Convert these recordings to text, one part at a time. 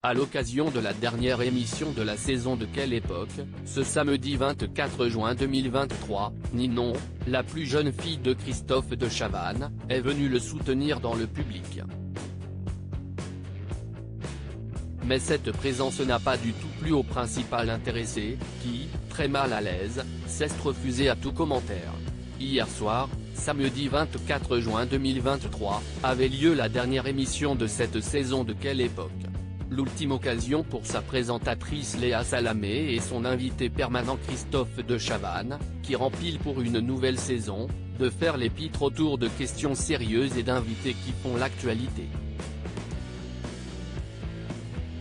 À l'occasion de la dernière émission de la saison de Quelle époque, ce samedi 24 juin 2023, Ninon, la plus jeune fille de Christophe de Chavannes, est venue le soutenir dans le public. Mais cette présence n'a pas du tout plu au principal intéressé, qui, très mal à l'aise, s'est refusé à tout commentaire. Hier soir, samedi 24 juin 2023, avait lieu la dernière émission de cette saison de Quelle époque. L'ultime occasion pour sa présentatrice Léa Salamé et son invité permanent Christophe de Chavannes, qui rempile pour une nouvelle saison, de faire l'épître autour de questions sérieuses et d'invités qui font l'actualité.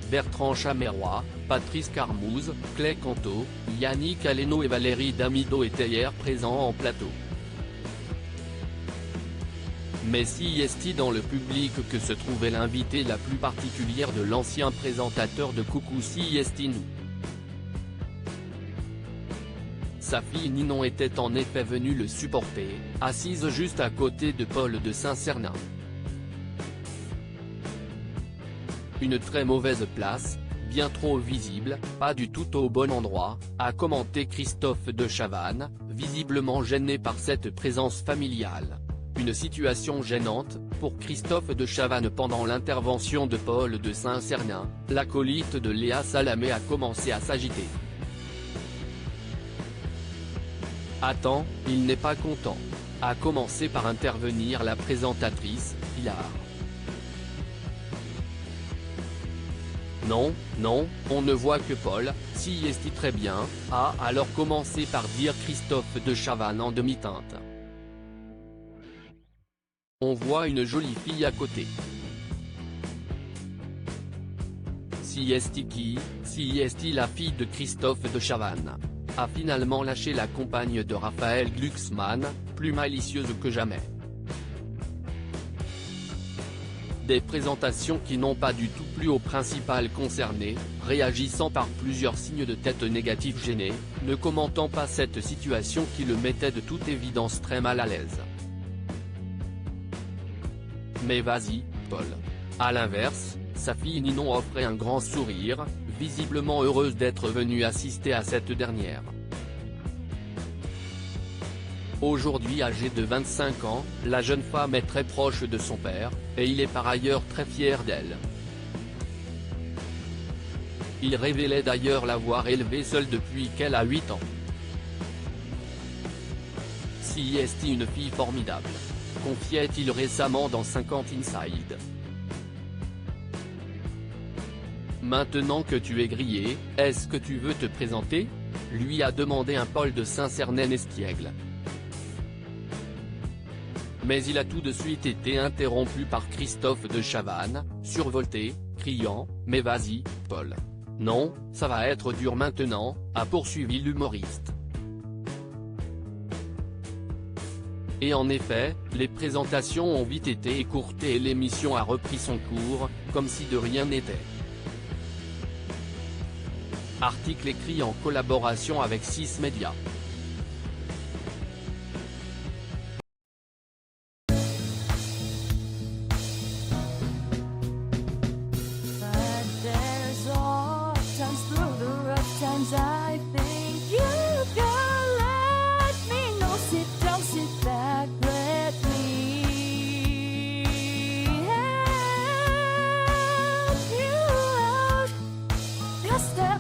Bertrand Chameroy, Patrice Carmouze, Clay Canto, Yannick Aleno et Valérie Damido étaient hier présents en plateau. Mais si est-il dans le public que se trouvait l'invitée la plus particulière de l'ancien présentateur de Coucou si est-il nous. Sa fille Ninon était en effet venue le supporter, assise juste à côté de Paul de Saint-Cernin. Une très mauvaise place, bien trop visible, pas du tout au bon endroit, a commenté Christophe de Chavannes, visiblement gêné par cette présence familiale. Une situation gênante, pour Christophe de Chavannes pendant l'intervention de Paul de Saint-Cernin, l'acolyte de Léa Salamé a commencé à s'agiter. Attends, il n'est pas content. A commencé par intervenir la présentatrice, Pilar. Non, non, on ne voit que Paul, si est très bien, a alors commencé par dire Christophe de Chavannes en demi-teinte. On voit une jolie fille à côté. Si est qui, si est la fille de Christophe de Chavannes, a finalement lâché la compagne de Raphaël Glucksmann, plus malicieuse que jamais. Des présentations qui n'ont pas du tout plu au principal concerné, réagissant par plusieurs signes de tête négatifs gênés, ne commentant pas cette situation qui le mettait de toute évidence très mal à l'aise. Mais vas-y, Paul. À l'inverse, sa fille Ninon offrait un grand sourire, visiblement heureuse d'être venue assister à cette dernière. Aujourd'hui âgée de 25 ans, la jeune femme est très proche de son père, et il est par ailleurs très fier d'elle. Il révélait d'ailleurs l'avoir élevée seule depuis qu'elle a 8 ans. Si est une fille formidable, confiait-il récemment dans 50 Inside. Maintenant que tu es grillé, est-ce que tu veux te présenter ? Lui a demandé un Paul de Saint-Cernin espiègle. Mais il a tout de suite été interrompu par Christophe de Chavannes, survolté, criant « Mais vas-y, Paul. Non, ça va être dur maintenant », a poursuivi l'humoriste. Et en effet, les présentations ont vite été écourtées et l'émission a repris son cours, comme si de rien n'était. Article écrit en collaboration avec 6 Médias. Stay